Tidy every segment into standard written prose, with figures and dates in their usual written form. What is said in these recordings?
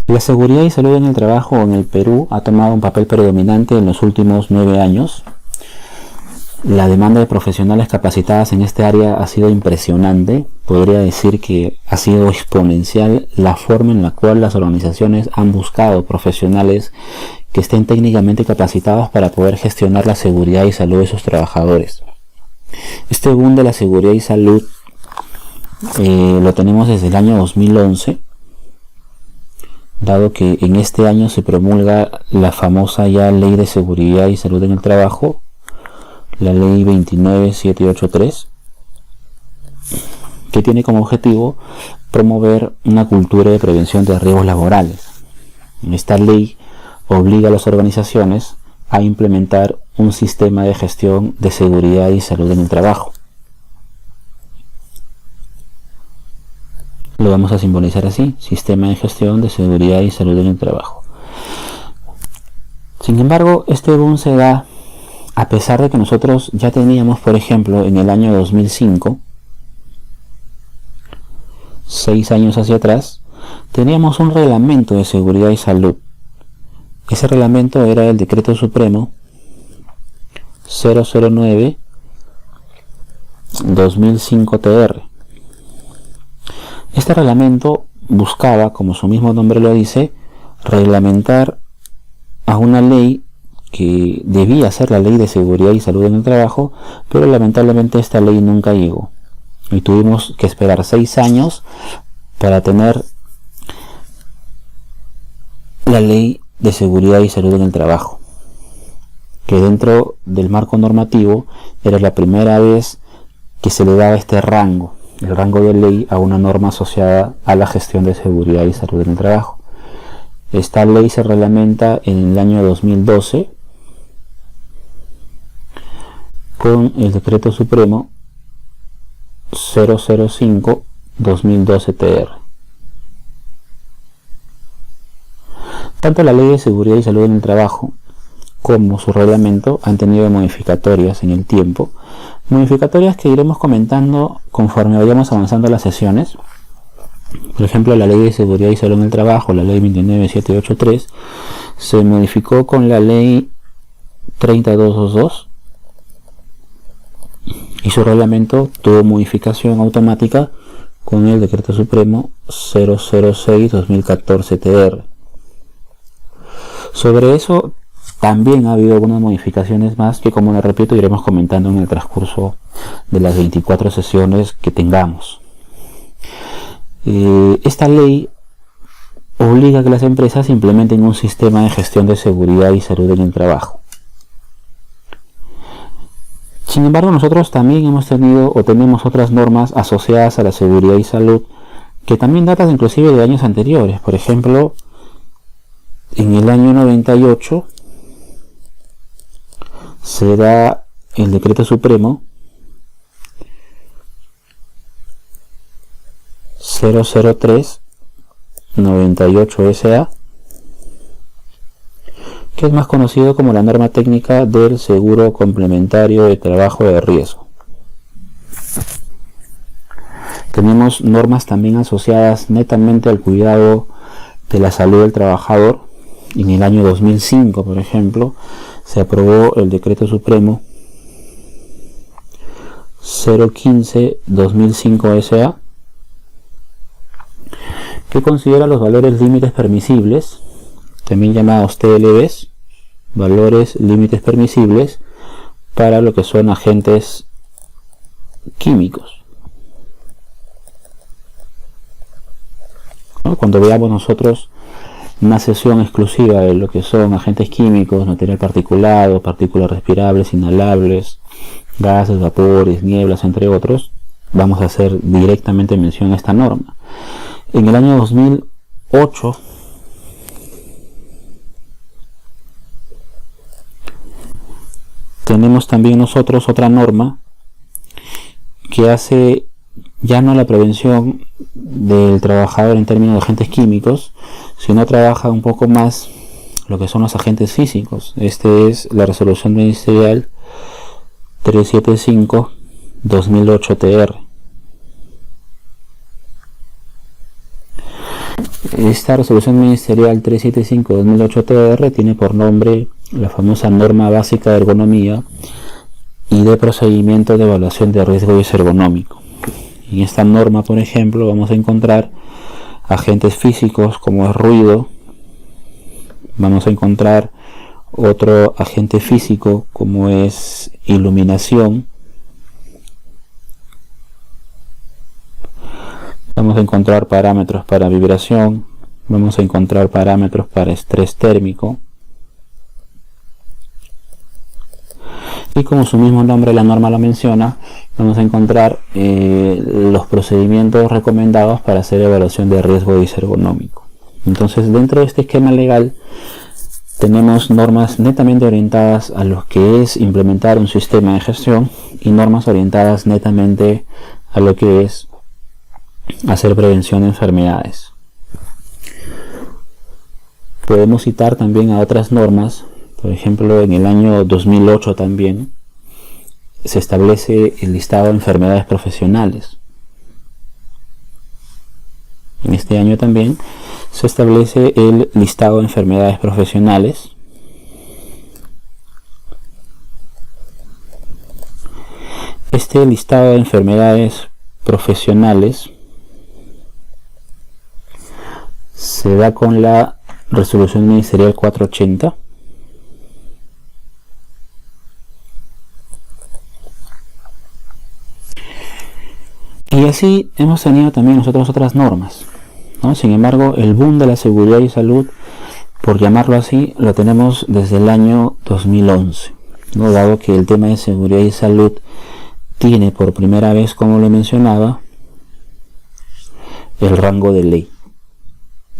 La seguridad y salud en el trabajo en el Perú ha tomado un papel predominante en los últimos 9 años. La demanda de profesionales capacitadas en este área ha sido impresionante. Podría decir que ha sido exponencial la forma en la cual las organizaciones han buscado profesionales que estén técnicamente capacitados para poder gestionar la seguridad y salud de sus trabajadores. Este boom de la seguridad y salud lo tenemos desde el año 2011, dado que en este año se promulga la famosa ya Ley de Seguridad y Salud en el Trabajo, la Ley 29783, que tiene como objetivo promover una cultura de prevención de riesgos laborales. Esta ley obliga a las organizaciones a implementar un sistema de gestión de seguridad y salud en el trabajo. Lo vamos a simbolizar así: sistema de gestión de seguridad y salud en el trabajo. Sin embargo, este boom se da a pesar de que nosotros ya teníamos, por ejemplo, en el año 2005, 6 años hacia atrás, teníamos un reglamento de seguridad y salud. Ese reglamento era el Decreto Supremo 009-2005-TR. Este reglamento buscaba, como su mismo nombre lo dice, reglamentar a una ley que debía ser la Ley de Seguridad y Salud en el Trabajo, pero lamentablemente esta ley nunca llegó y tuvimos que esperar 6 años para tener la Ley de Seguridad y Salud en el Trabajo, que dentro del marco normativo era la primera vez que se le daba este rango, el rango de ley, a una norma asociada a la gestión de seguridad y salud en el trabajo. Esta ley se reglamenta en el año 2012 con el Decreto Supremo 005-2012-TR. Tanto la Ley de Seguridad y Salud en el Trabajo como su reglamento han tenido modificatorias en el tiempo, modificatorias que iremos comentando conforme vayamos avanzando las sesiones. Por ejemplo, la Ley de Seguridad y Salud en el Trabajo, la Ley 29783, se modificó con la Ley 3222 y su reglamento tuvo modificación automática con el Decreto Supremo 006-2014-TR. Sobre eso también ha habido algunas modificaciones más que, como les repito, iremos comentando en el transcurso de las 24 sesiones que tengamos. Esta ley obliga a que las empresas implementen un sistema de gestión de seguridad y salud en el trabajo. Sin embargo, nosotros también hemos tenido o tenemos otras normas asociadas a la seguridad y salud que también datan inclusive de años anteriores. Por ejemplo, en el año 98 se da el Decreto Supremo 003-98-SA, que es más conocido como la norma técnica del seguro complementario de trabajo de riesgo. Tenemos normas también asociadas netamente al cuidado de la salud del trabajador. En el año 2005, por ejemplo, se aprobó el Decreto Supremo 015-2005-SA, que considera los valores límites permisibles, también llamados TLBs, valores límites permisibles para lo que son agentes químicos. Cuando veamos nosotros una sesión exclusiva de lo que son agentes químicos, material particulado, partículas respirables, inhalables, gases, vapores, nieblas, entre otros, vamos a hacer directamente mención a esta norma. En el año 2008 tenemos también nosotros otra norma que hace ya no la prevención del trabajador en términos de agentes químicos, sino trabaja un poco más lo que son los agentes físicos. Este es la resolución ministerial 375-2008-TR. Esta resolución ministerial 375/2008 TR tiene por nombre la famosa norma básica de ergonomía y de procedimiento de evaluación de riesgo ergonómico. En esta norma, por ejemplo, vamos a encontrar agentes físicos como el ruido, vamos a encontrar otro agente físico como es iluminación, vamos a encontrar parámetros para vibración, vamos a encontrar parámetros para estrés térmico, y como su mismo nombre, la norma lo menciona, vamos a encontrar los procedimientos recomendados para hacer evaluación de riesgo ergonómico. Entonces, dentro de este esquema legal tenemos normas netamente orientadas a lo que es implementar un sistema de gestión y normas orientadas netamente a lo que es hacer prevención de enfermedades. Podemos citar también a otras normas. Por ejemplo, en el año 2008 también se establece el listado de enfermedades profesionales. En este año también se establece el listado de enfermedades profesionales. Este listado de enfermedades profesionales se da con la resolución ministerial 480. Y así hemos tenido también nosotros otras normas, ¿no? Sin embargo, el boom de la seguridad y salud, por llamarlo así, lo tenemos desde el año 2011, ¿no? Dado que el tema de seguridad y salud tiene por primera vez, como lo mencionaba, el rango de ley.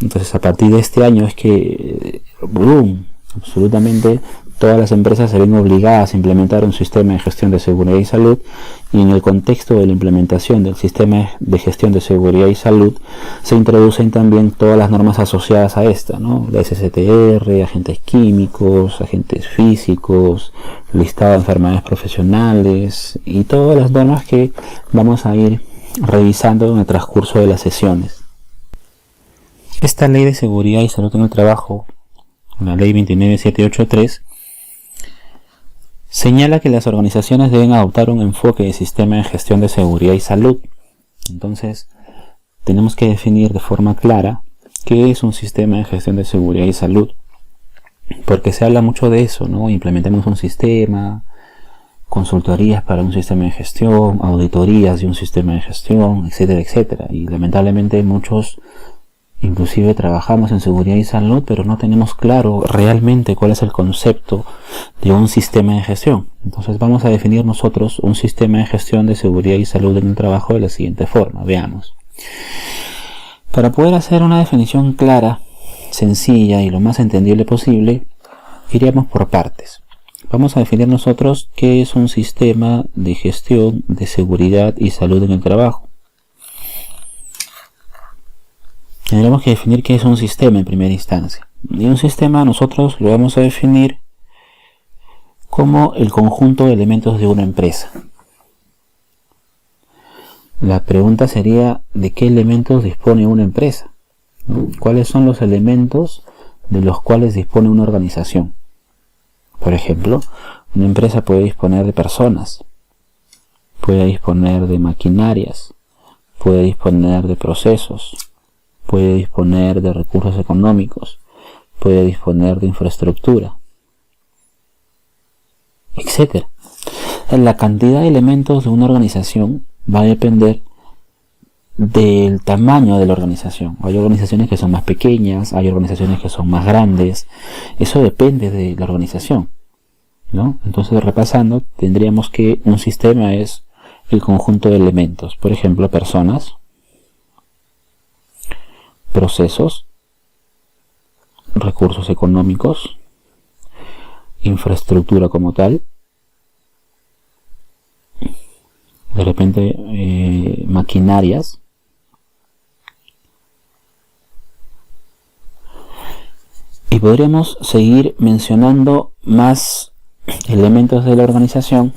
Entonces, a partir de este año es que, boom, absolutamente todas las empresas se ven obligadas a implementar un sistema de gestión de seguridad y salud, y en el contexto de la implementación del sistema de gestión de seguridad y salud se introducen también todas las normas asociadas a esta, ¿no? La SSTR, agentes químicos, agentes físicos, listado de enfermedades profesionales y todas las normas que vamos a ir revisando en el transcurso de las sesiones. Esta ley de seguridad y salud en el trabajo, la ley 29783, señala que las organizaciones deben adoptar un enfoque de sistema de gestión de seguridad y salud. Entonces, tenemos que definir de forma clara qué es un sistema de gestión de seguridad y salud, porque se habla mucho de eso, ¿no? Implementemos un sistema, consultorías para un sistema de gestión, auditorías de un sistema de gestión, etcétera, etcétera. Y lamentablemente muchos inclusive trabajamos en seguridad y salud, pero no tenemos claro realmente cuál es el concepto de un sistema de gestión. Entonces vamos a definir nosotros un sistema de gestión de seguridad y salud en el trabajo de la siguiente forma. Veamos. Para poder hacer una definición clara, sencilla y lo más entendible posible, iríamos por partes. Vamos a definir nosotros qué es un sistema de gestión de seguridad y salud en el trabajo. Tendremos que definir qué es un sistema en primera instancia. Y un sistema nosotros lo vamos a definir como el conjunto de elementos de una empresa. La pregunta sería, ¿de qué elementos dispone una empresa? ¿Cuáles son los elementos de los cuales dispone una organización? Por ejemplo, una empresa puede disponer de personas, puede disponer de maquinarias, puede disponer de procesos, puede disponer de recursos económicos, puede disponer de infraestructura, etc. La cantidad de elementos de una organización va a depender del tamaño de la organización. Hay organizaciones que son más pequeñas, hay organizaciones que son más grandes. Eso depende de la organización, ¿no? Entonces, repasando, tendríamos que un sistema es el conjunto de elementos. Por ejemplo, personas, procesos, recursos económicos, infraestructura como tal, de repente maquinarias, y podríamos seguir mencionando más elementos de la organización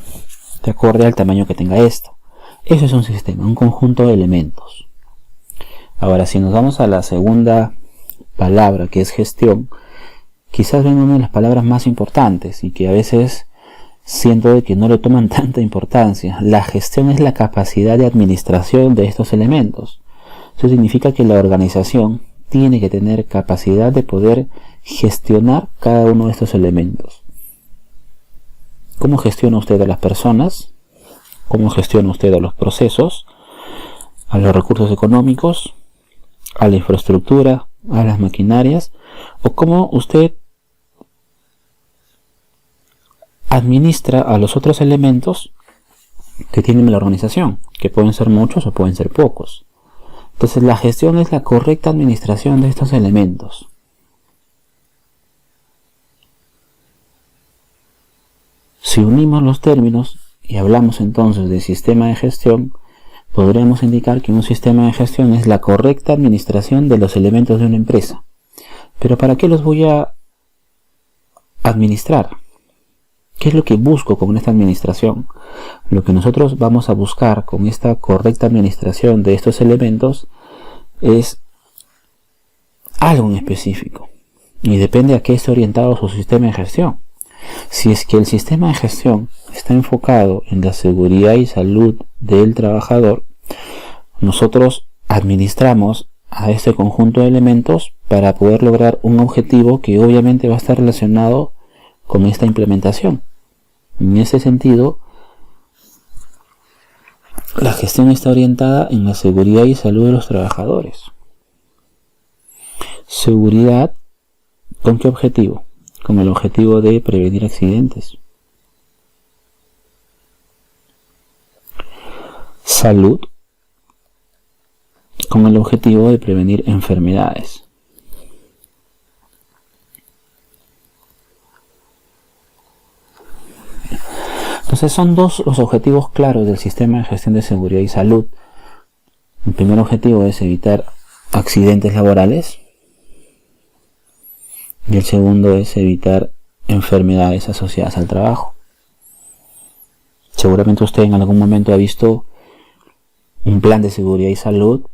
de acuerdo al tamaño que tenga esto. Eso es un sistema, un conjunto de elementos. Ahora, si nos vamos a la segunda palabra que es gestión, quizás venga una de las palabras más importantes y que a veces siento de que no le toman tanta importancia. La gestión es la capacidad de administración de estos elementos. Eso significa que la organización tiene que tener capacidad de poder gestionar cada uno de estos elementos. ¿Cómo gestiona usted a las personas? ¿Cómo gestiona usted a los procesos? ¿A los recursos económicos? ¿A la infraestructura? ¿A las maquinarias? ¿O cómo usted administra a los otros elementos que tiene la organización? Que pueden ser muchos o pueden ser pocos. Entonces la gestión es la correcta administración de estos elementos. Si unimos los términos y hablamos entonces de sistema de gestión, podríamos indicar que un sistema de gestión es la correcta administración de los elementos de una empresa. Pero ¿para qué los voy a administrar? ¿Qué es lo que busco con esta administración? Lo que nosotros vamos a buscar con esta correcta administración de estos elementos es algo en específico. Y depende a qué esté orientado su sistema de gestión. Si es que el sistema de gestión está enfocado en la seguridad y salud del trabajador, nosotros administramos a este conjunto de elementos para poder lograr un objetivo que obviamente va a estar relacionado con esta implementación. En ese sentido, la gestión está orientada en la seguridad y salud de los trabajadores. Seguridad, ¿con qué objetivo? Con el objetivo de prevenir accidentes. Salud, con el objetivo de prevenir enfermedades. Entonces son dos los objetivos claros del sistema de gestión de seguridad y salud. El primer objetivo es evitar accidentes laborales y el segundo es evitar enfermedades asociadas al trabajo. Seguramente usted en algún momento ha visto un plan de seguridad y salud,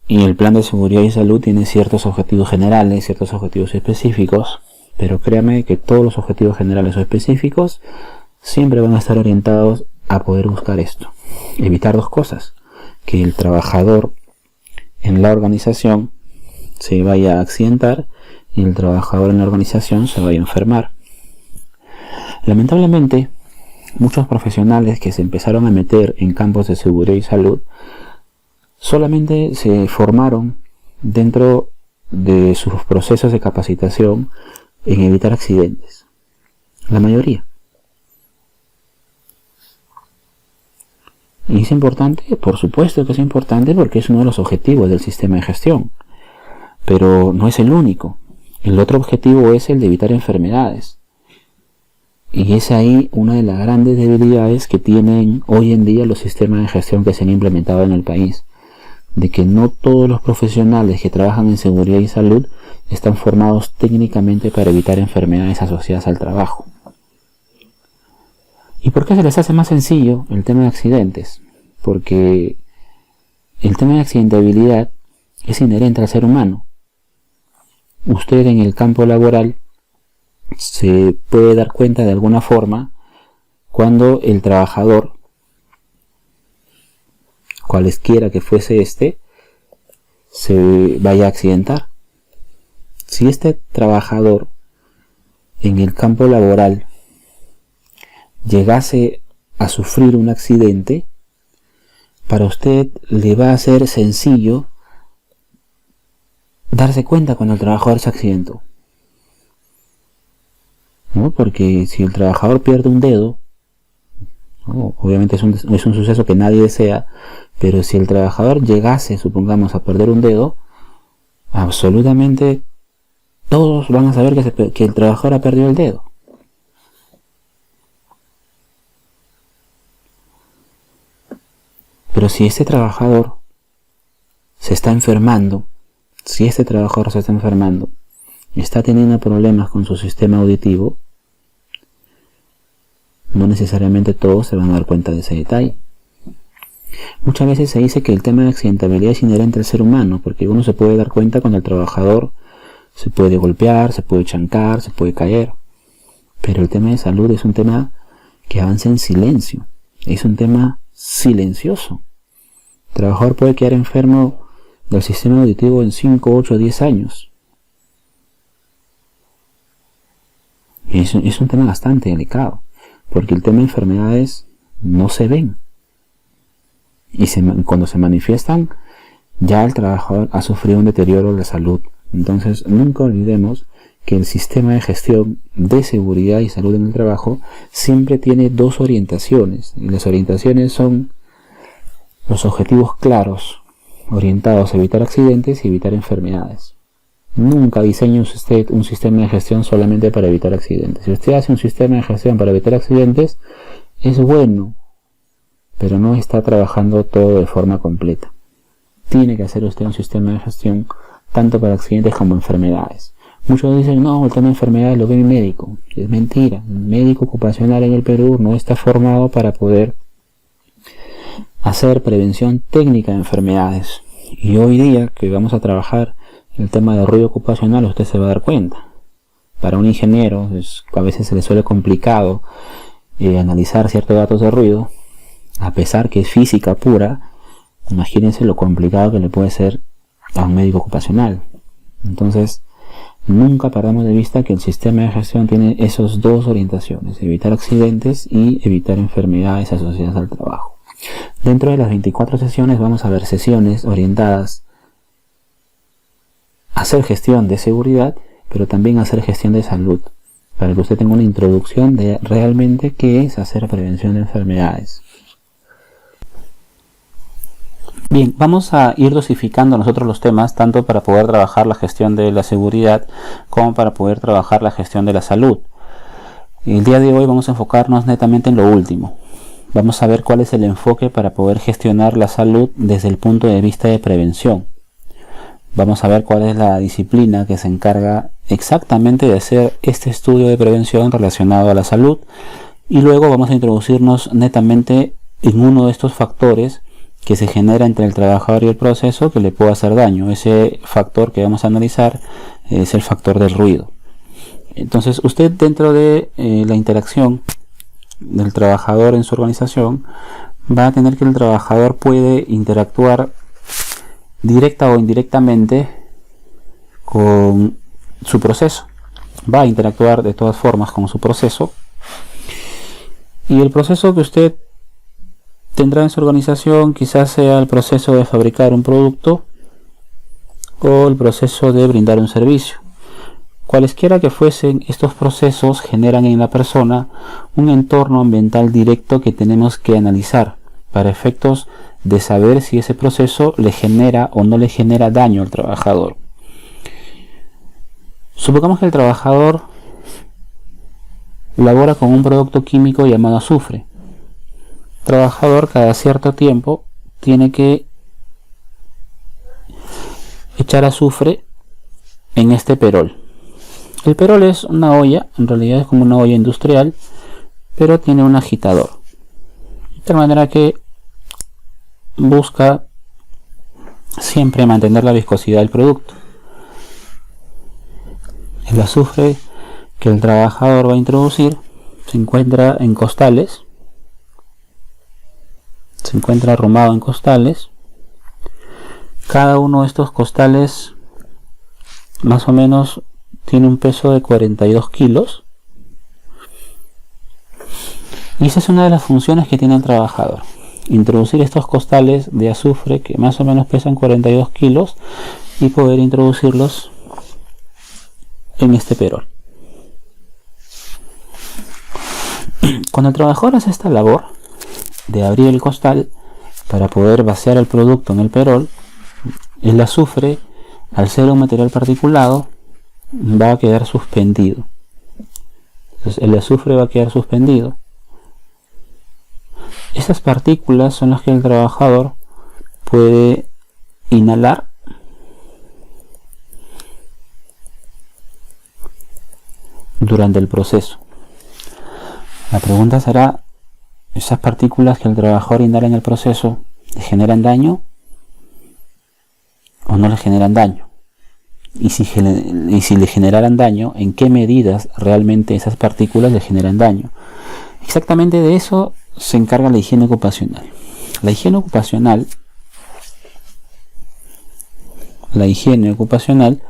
y el plan de seguridad y salud tiene ciertos objetivos generales, ciertos objetivos específicos, pero créame que todos los objetivos generales o específicos siempre van a estar orientados a poder buscar esto, evitar dos cosas: que el trabajador en la organización se vaya a accidentar y el trabajador en la organización se vaya a enfermar. Lamentablemente, muchos profesionales que se empezaron a meter en campos de seguridad y salud solamente se formaron dentro de sus procesos de capacitación en evitar accidentes. La mayoría. Y es importante, por supuesto que es importante, porque es uno de los objetivos del sistema de gestión. Pero no es el único. El otro objetivo es el de evitar enfermedades. Y es ahí una de las grandes debilidades que tienen hoy en día los sistemas de gestión que se han implementado en el país. De que no todos los profesionales que trabajan en seguridad y salud están formados técnicamente para evitar enfermedades asociadas al trabajo. ¿Y por qué se les hace más sencillo el tema de accidentes? Porque el tema de accidentabilidad es inherente al ser humano. Usted en el campo laboral se puede dar cuenta de alguna forma cuando el trabajador, cualesquiera que fuese se vaya a accidentar. Si este trabajador en el campo laboral llegase a sufrir un accidente, para usted le va a ser sencillo darse cuenta cuando el trabajador se accidentó, ¿no? Porque si el trabajador pierde un dedo, ¿no? Obviamente es un suceso que nadie desea, pero si el trabajador llegase, supongamos, a perder un dedo, absolutamente todos van a saber que el trabajador ha perdido el dedo. Pero si este trabajador se está enfermando, está teniendo problemas con su sistema auditivo, no necesariamente todos se van a dar cuenta de ese detalle. Muchas veces se dice que el tema de accidentabilidad es inherente al ser humano, porque uno se puede dar cuenta cuando el trabajador Se puede golpear, se puede chancar, se puede caer. Pero el tema de salud es un tema que avanza en silencio. Es un tema silencioso. El trabajador puede quedar enfermo del sistema auditivo en 5, 8, 10 años. Es un tema bastante delicado, porque el tema de enfermedades no se ven. Y cuando se manifiestan, ya el trabajador ha sufrido un deterioro de la salud. Entonces, nunca olvidemos que el sistema de gestión de seguridad y salud en el trabajo siempre tiene dos orientaciones. Y las orientaciones son los objetivos claros, orientados a evitar accidentes y evitar enfermedades. Nunca diseñe usted un sistema de gestión solamente para evitar accidentes. Si usted hace un sistema de gestión para evitar accidentes, es bueno, pero no está trabajando todo de forma completa. Tiene que hacer usted un sistema de gestión tanto para accidentes como enfermedades. Muchos dicen, no, el tema de enfermedades lo ve mi médico. Es mentira. El médico ocupacional en el Perú no está formado para poder hacer prevención técnica de enfermedades. Y hoy día que vamos a trabajar el tema de ruido ocupacional, usted se va a dar cuenta. Para un ingeniero a veces se le suele complicado analizar ciertos datos de ruido, a pesar que es física pura. Imagínense lo complicado que le puede ser a un médico ocupacional. Entonces, nunca perdamos de vista que el sistema de gestión tiene esas dos orientaciones: evitar accidentes y evitar enfermedades asociadas al trabajo. Dentro de las 24 sesiones vamos a ver sesiones orientadas a hacer gestión de seguridad, pero también a hacer gestión de salud, para que usted tenga una introducción de realmente qué es hacer prevención de enfermedades. Bien, vamos a ir dosificando nosotros los temas, tanto para poder trabajar la gestión de la seguridad como para poder trabajar la gestión de la salud. El día de hoy vamos a enfocarnos netamente en lo último. Vamos a ver cuál es el enfoque para poder gestionar la salud desde el punto de vista de prevención. Vamos a ver cuál es la disciplina que se encarga exactamente de hacer este estudio de prevención relacionado a la salud, y luego vamos a introducirnos netamente en uno de estos factores que se genera entre el trabajador y el proceso que le puede hacer daño. Ese factor que vamos a analizar es el factor del ruido. Entonces, usted, dentro de la interacción del trabajador en su organización, va a tener que el trabajador puede interactuar directa o indirectamente con su proceso. Va a interactuar de todas formas con su proceso, y el proceso que usted tendrá en su organización quizás sea el proceso de fabricar un producto o el proceso de brindar un servicio. Cualesquiera que fuesen estos procesos, generan en la persona un entorno ambiental directo que tenemos que analizar para efectos de saber si ese proceso le genera o no le genera daño al trabajador. Supongamos que el trabajador labora con un producto químico llamado azufre. El trabajador cada cierto tiempo tiene que echar azufre en este perol. El perol es una olla, en realidad es como una olla industrial, pero tiene un agitador, de tal manera que busca siempre mantener la viscosidad del producto. El azufre que el trabajador va a introducir se encuentra en costales, se encuentra arrumado en costales. Cada uno de estos costales más o menos tiene un peso de 42 kilos, y esa es una de las funciones que tiene el trabajador: introducir estos costales de azufre que más o menos pesan 42 kilos y poder introducirlos en este perol. Cuando el trabajador hace esta labor de abrir el costal para poder vaciar el producto en el perol, el azufre, al ser un material particulado, va a quedar suspendido. Entonces el azufre va a quedar suspendido. Esas partículas son las que el trabajador puede inhalar durante el proceso. La pregunta será: ¿esas partículas que el trabajador inhala en el proceso le generan daño o no le generan daño? y si le generaran daño, en qué medidas realmente esas partículas le generan daño. Exactamente de eso se encarga la higiene ocupacional. La higiene ocupacional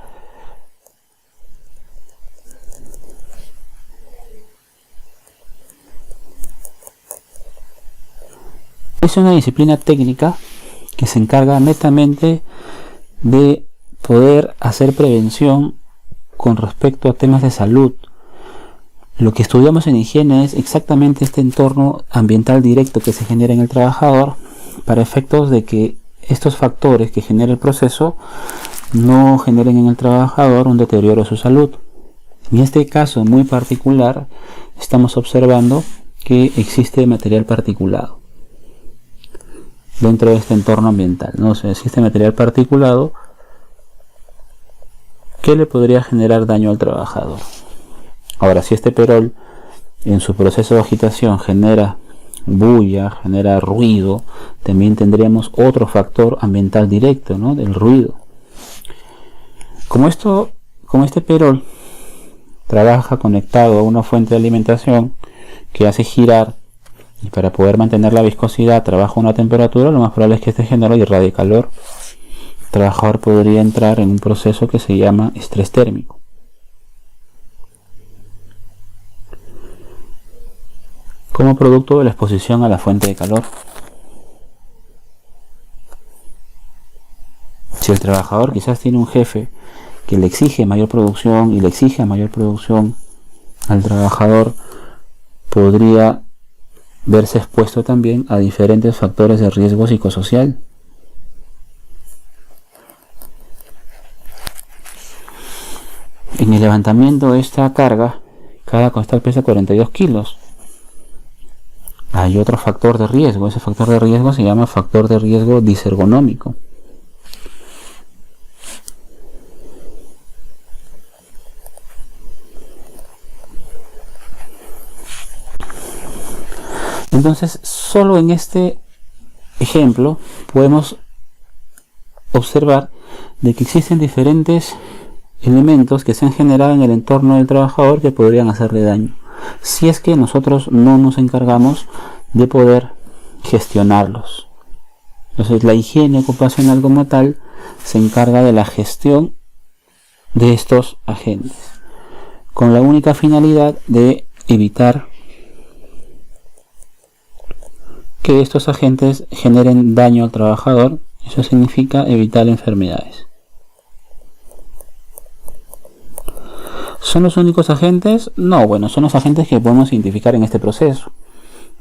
es una disciplina técnica que se encarga netamente de poder hacer prevención con respecto a temas de salud. Lo que estudiamos en higiene es exactamente este entorno ambiental directo que se genera en el trabajador para efectos de que estos factores que genera el proceso no generen en el trabajador un deterioro de su salud. En este caso muy particular estamos observando que existe material particulado dentro de este entorno ambiental, ¿no? O sea, existe material particulado que le podría generar daño al trabajador. Ahora, si este perol en su proceso de agitación genera bulla, genera ruido, también tendríamos otro factor ambiental directo, ¿no? Del ruido. Como este perol trabaja conectado a una fuente de alimentación que hace girar, y para poder mantener la viscosidad trabaja a una temperatura, lo más probable es que este genere irradie calor. El trabajador podría entrar en un proceso que se llama estrés térmico. Como producto de la exposición a la fuente de calor. Si el trabajador quizás tiene un jefe que le exige mayor producción y le exige mayor producción al trabajador, podría verse expuesto también a diferentes factores de riesgo psicosocial. En el levantamiento de esta carga, cada costal pesa 42 kilos. Hay otro factor de riesgo. Ese factor de riesgo se llama factor de riesgo disergonómico. Entonces, solo en este ejemplo podemos observar de que existen diferentes elementos que se han generado en el entorno del trabajador que podrían hacerle daño, si es que nosotros no nos encargamos de poder gestionarlos. Entonces, la higiene ocupacional como tal se encarga de la gestión de estos agentes, con la única finalidad de evitar que estos agentes generen daño al trabajador. Eso significa evitar enfermedades. ¿Son los únicos agentes? No, bueno, son los agentes que podemos identificar en este proceso,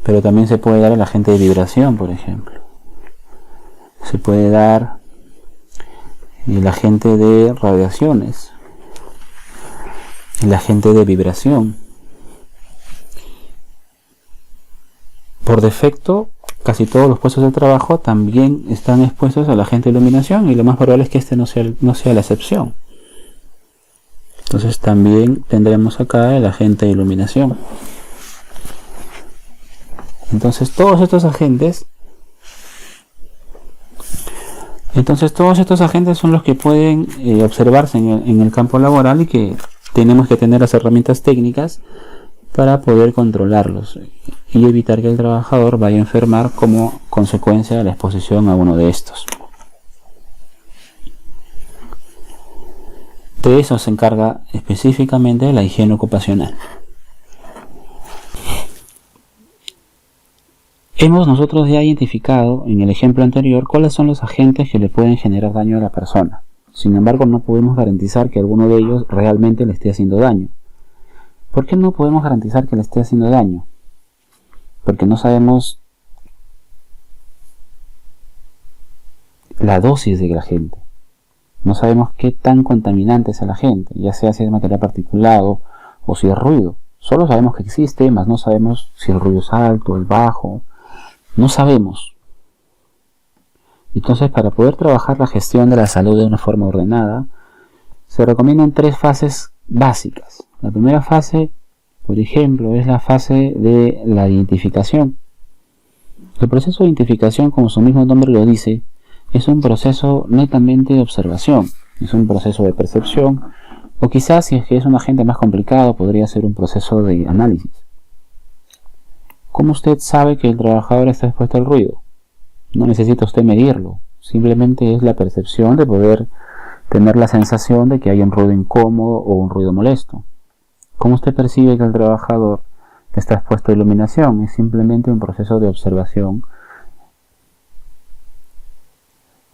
pero también se puede dar el agente de vibración, por ejemplo. Se puede dar el agente de radiaciones, el agente de vibración. Por defecto, casi todos los puestos de trabajo también están expuestos al agente de iluminación, y lo más probable es que este no sea la excepción. Entonces también tendremos acá el agente de iluminación. Entonces todos estos agentes son los que pueden observarse en el campo laboral, y que tenemos que tener las herramientas técnicas para poder controlarlos y evitar que el trabajador vaya a enfermar como consecuencia de la exposición a uno de estos. De eso se encarga específicamente la higiene ocupacional. Hemos nosotros ya identificado en el ejemplo anterior cuáles son los agentes que le pueden generar daño a la persona. Sin embargo, no podemos garantizar que alguno de ellos realmente le esté haciendo daño. ¿Por qué no podemos garantizar que le esté haciendo daño? Porque no sabemos la dosis del agente. No sabemos qué tan contaminante es el agente, ya sea si es material particulado o si es ruido. Solo sabemos que existe, mas no sabemos si el ruido es alto, el bajo. No sabemos. Entonces, para poder trabajar la gestión de la salud de una forma ordenada, se recomiendan 3 fases básicas. La primera fase, por ejemplo, es la fase de la identificación. El proceso de identificación, como su mismo nombre lo dice, es un proceso netamente de observación. Es un proceso de percepción, o quizás si es que es un agente más complicado, podría ser un proceso de análisis. ¿Cómo usted sabe que el trabajador está expuesto al ruido? No necesita usted medirlo, simplemente es la percepción de poder tener la sensación de que hay un ruido incómodo o un ruido molesto. ¿Cómo usted percibe que el trabajador está expuesto a iluminación? Es simplemente un proceso de observación.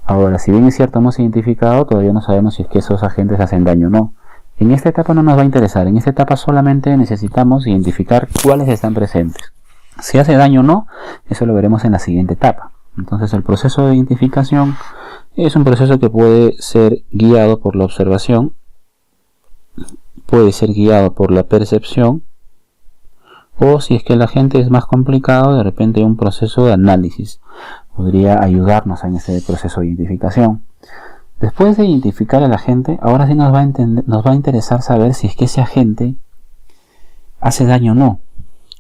Ahora, si bien es cierto, hemos identificado, todavía no sabemos si es que esos agentes hacen daño o no. En esta etapa no nos va a interesar, en esta etapa solamente necesitamos identificar cuáles están presentes. Si hace daño o no, eso lo veremos en la siguiente etapa. Entonces el proceso de identificación es un proceso que puede ser guiado por la observación, puede ser guiado por la percepción, o si es que el agente es más complicado, de repente un proceso de análisis podría ayudarnos en ese proceso de identificación. Después de identificar al agente, ahora sí nos va a interesar saber si es que ese agente hace daño o no.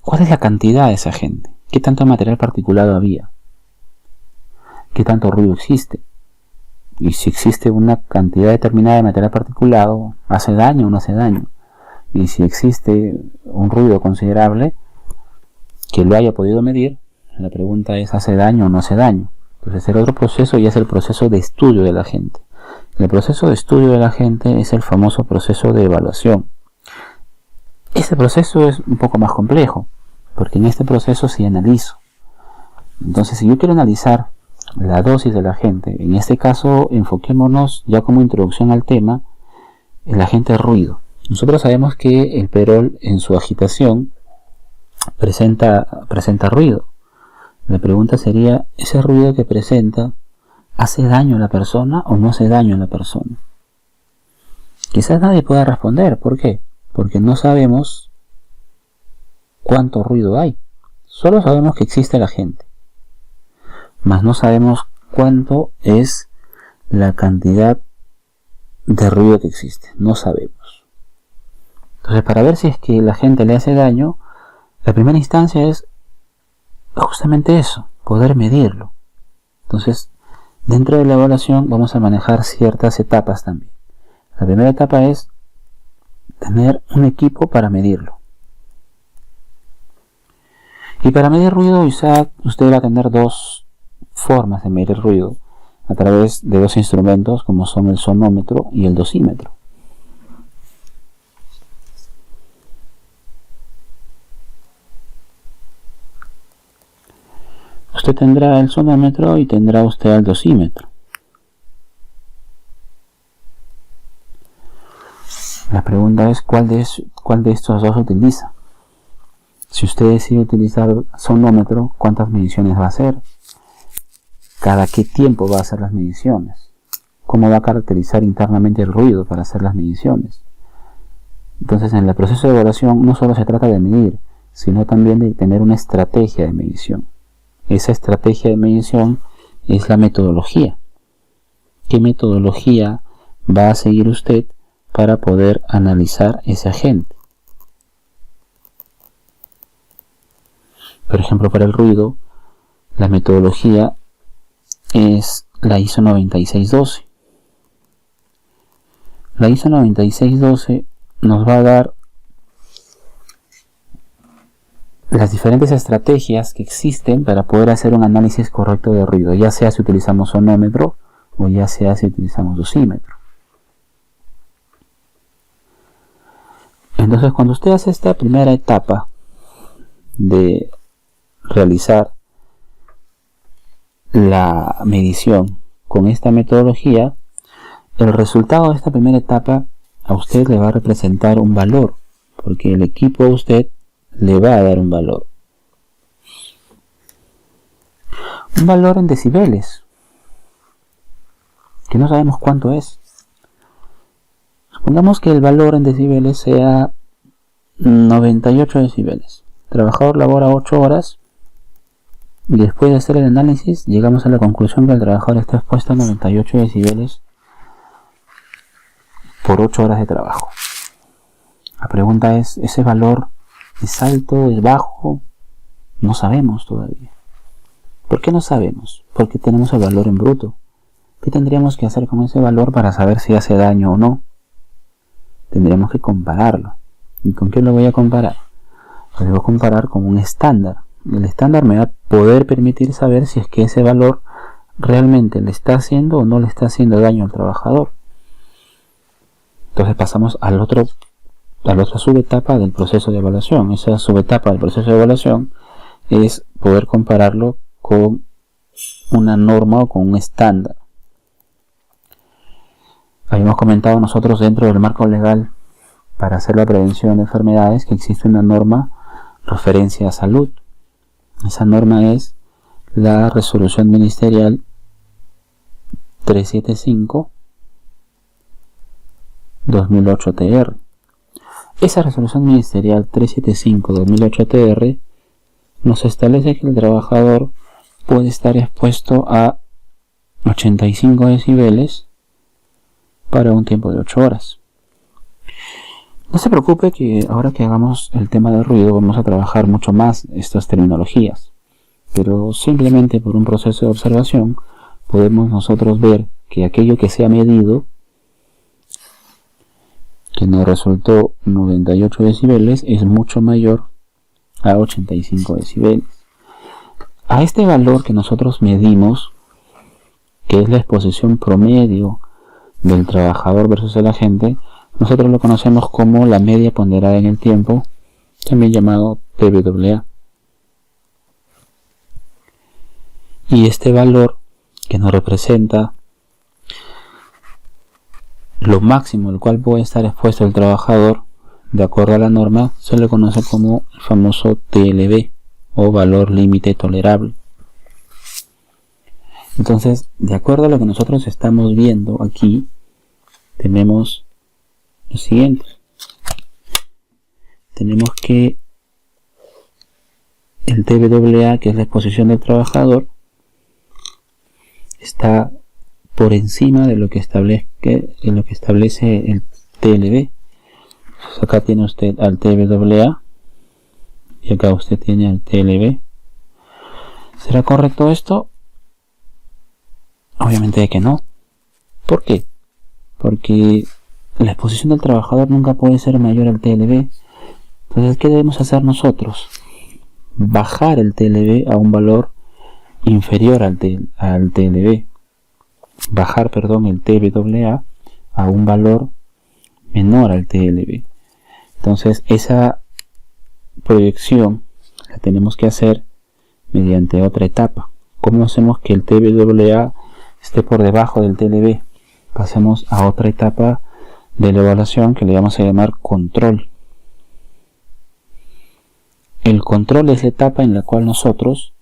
¿Cuál es la cantidad de ese agente? ¿Qué tanto material particulado había? ¿Qué tanto ruido existe? Y si existe una cantidad determinada de material particulado, ¿hace daño o no hace daño? Y si existe un ruido considerable que lo haya podido medir, la pregunta es, ¿hace daño o no hace daño? Entonces el otro proceso ya es el proceso de estudio de la gente. El proceso de estudio de la gente es el famoso proceso de evaluación. Este proceso es un poco más complejo, porque en este proceso sí analizo. Entonces, si yo quiero analizar la dosis de la gente, en este caso enfoquémonos ya como introducción al tema, el agente ruido. Nosotros sabemos que el perol en su agitación presenta ruido. La pregunta sería, ¿ese ruido que presenta hace daño a la persona o no hace daño a la persona? Quizás nadie pueda responder. ¿Por qué? Porque no sabemos cuánto ruido hay. Solo sabemos que existe la gente, mas no sabemos cuánto es la cantidad de ruido que existe. No sabemos. Entonces, para ver si es que la gente le hace daño, la primera instancia es justamente eso, poder medirlo. Entonces, dentro de la evaluación vamos a manejar ciertas etapas también. La primera etapa es tener un equipo para medirlo. Y para medir ruido, usted va a tener dos formas de medir ruido, a través de dos instrumentos como son el sonómetro y el dosímetro. Usted tendrá el sonómetro y tendrá usted el dosímetro. La pregunta es ¿cuál de estos dos utiliza? Si usted decide utilizar sonómetro, ¿cuántas mediciones va a hacer? ¿Cada qué tiempo va a hacer las mediciones? ¿Cómo va a caracterizar internamente el ruido para hacer las mediciones? Entonces, en el proceso de evaluación no solo se trata de medir, sino también de tener una estrategia de medición. Esa estrategia de medición es la metodología. ¿Qué metodología va a seguir usted para poder analizar ese agente? Por ejemplo, para el ruido, la metodología es la ISO 9612. La ISO 9612 nos va a dar las diferentes estrategias que existen para poder hacer un análisis correcto de ruido, ya sea si utilizamos sonómetro o ya sea si utilizamos dosímetro. Entonces, cuando usted hace esta primera etapa de realizar la medición con esta metodología, el resultado de esta primera etapa a usted le va a representar un valor, porque el equipo a usted le va a dar un valor. Un valor en decibeles, que no sabemos cuánto es. Supongamos que el valor en decibeles sea 98 decibeles. El trabajador labora 8 horas y después de hacer el análisis llegamos a la conclusión que el trabajador está expuesto a 98 decibeles por 8 horas de trabajo. La pregunta es, ¿ese valor es alto, es bajo? No sabemos todavía. ¿Por qué no sabemos? Porque tenemos el valor en bruto. ¿Qué tendríamos que hacer con ese valor para saber si hace daño o no? Tendríamos que compararlo. ¿Y con qué lo voy a comparar? Lo voy a comparar con un estándar. El estándar me va a poder permitir saber si es que ese valor realmente le está haciendo o no le está haciendo daño al trabajador. Entonces pasamos a la otra subetapa del proceso de evaluación. Esa subetapa del proceso de evaluación es poder compararlo con una norma o con un estándar. Habíamos comentado nosotros dentro del marco legal para hacer la prevención de enfermedades que existe una norma referencia a salud. Esa norma es la resolución ministerial 375/2008 TR. Esa resolución ministerial 375/2008 TR nos establece que el trabajador puede estar expuesto a 85 decibeles para un tiempo de 8 horas. No se preocupe que ahora que hagamos el tema del ruido vamos a trabajar mucho más estas terminologías, pero simplemente por un proceso de observación podemos nosotros ver que aquello que se ha medido, que nos resultó 98 decibeles, es mucho mayor a 85 decibeles. A este valor que nosotros medimos, que es la exposición promedio del trabajador versus el agente, nosotros lo conocemos como la media ponderada en el tiempo, también llamado PWA. Y este valor que nos representa lo máximo al cual puede estar expuesto el trabajador de acuerdo a la norma se le conoce como el famoso TLB o valor límite tolerable. Entonces, de acuerdo a lo que nosotros estamos viendo aquí, tenemos lo siguiente. Tenemos que el TWA, que es la exposición del trabajador, está por encima de lo que establece el TLB. Entonces acá tiene usted al TWA y acá usted tiene al TLB. ¿Será correcto esto? Obviamente que no. ¿Por qué? Porque la exposición del trabajador nunca puede ser mayor al TLB. Entonces, ¿qué debemos hacer nosotros? Bajar el TLB a un valor inferior al TLB. Bajar, el TWA a un valor menor al TLB. Entonces, esa proyección la tenemos que hacer mediante otra etapa. ¿Cómo hacemos que el TWA esté por debajo del TLB? Pasemos a otra etapa de la evaluación que le vamos a llamar control. El control es la etapa en la cual nosotros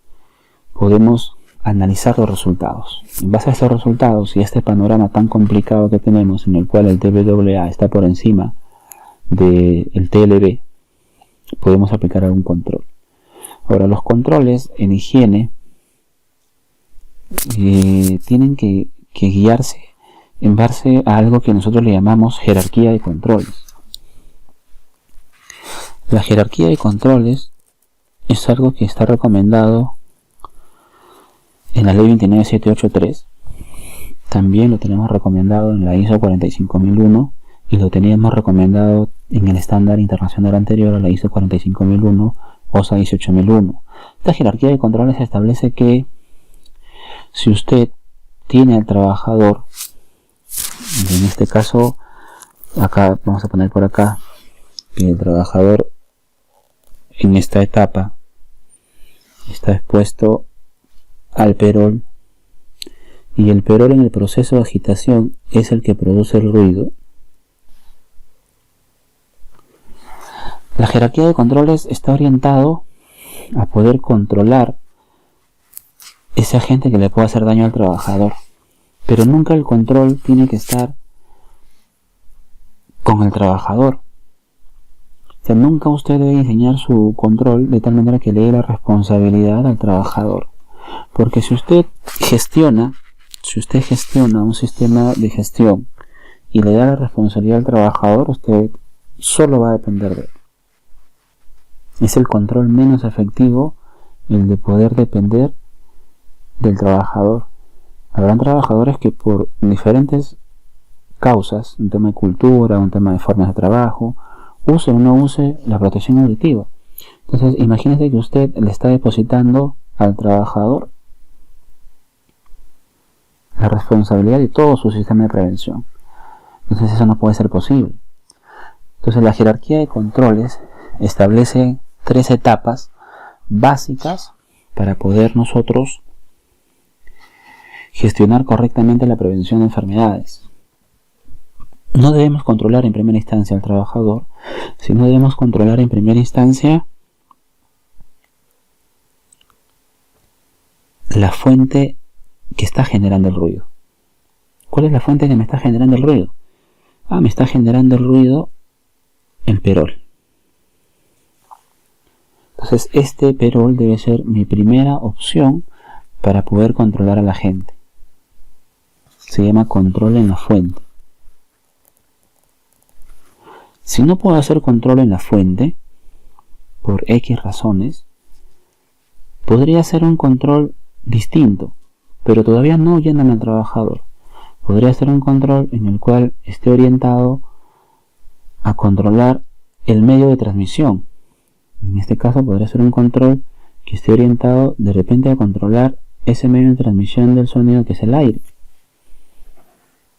podemos analizar los resultados. En base a estos resultados y este panorama tan complicado que tenemos, en el cual el TWA está por encima del TLB, podemos aplicar algún control. Ahora, los controles en higiene tienen que guiarse en base a algo que nosotros le llamamos jerarquía de controles. La jerarquía de controles es algo que está recomendado en la ley 29783. También lo tenemos recomendado en la ISO 45001 y lo teníamos recomendado en el estándar internacional anterior a la ISO 45001 OSA 18001. Esta jerarquía de controles establece que si usted tiene al trabajador, en este caso, acá vamos a poner por acá que el trabajador en esta etapa está expuesto al perol, y el perol en el proceso de agitación es el que produce el ruido. La jerarquía de controles está orientado a poder controlar ese agente que le puede hacer daño al trabajador, pero nunca el control tiene que estar con el trabajador. O sea, nunca usted debe diseñar su control de tal manera que le dé la responsabilidad al trabajador, porque si usted gestiona un sistema de gestión y le da la responsabilidad al trabajador, usted solo va a depender de él. Es el control menos efectivo el de poder depender del trabajador. Habrán trabajadores que por diferentes causas, un tema de cultura, un tema de formas de trabajo, use o no use la protección auditiva. Entonces, imagínese que usted le está depositando al trabajador la responsabilidad de todo su sistema de prevención. Entonces, eso no puede ser posible. Entonces, la jerarquía de controles establece 3 etapas básicas para poder nosotros gestionar correctamente la prevención de enfermedades. No debemos controlar en primera instancia al trabajador, sino debemos controlar en primera instancia la fuente que está generando el ruido. ¿Cuál es la fuente que me está generando el ruido? Me está generando el ruido el perol. Entonces, este perol debe ser mi primera opción para poder controlar a la gente. Se llama control en la fuente. Si no puedo hacer control en la fuente, por X razones, podría hacer un control distinto, pero todavía no llenan al trabajador. Podría ser un control en el cual esté orientado a controlar el medio de transmisión. En este caso podría ser un control que esté orientado de repente a controlar ese medio de transmisión del sonido que es el aire.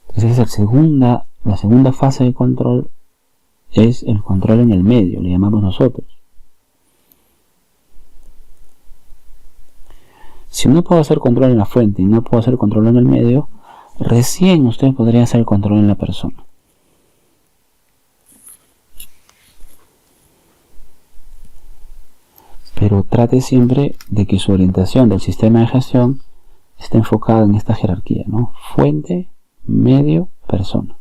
Entonces la segunda fase de control es el control en el medio, le llamamos nosotros. Si no puedo hacer control en la fuente y no puedo hacer control en el medio, recién usted podría hacer control en la persona. Pero trate siempre de que su orientación del sistema de gestión esté enfocada en esta jerarquía, ¿no? Fuente, medio, persona.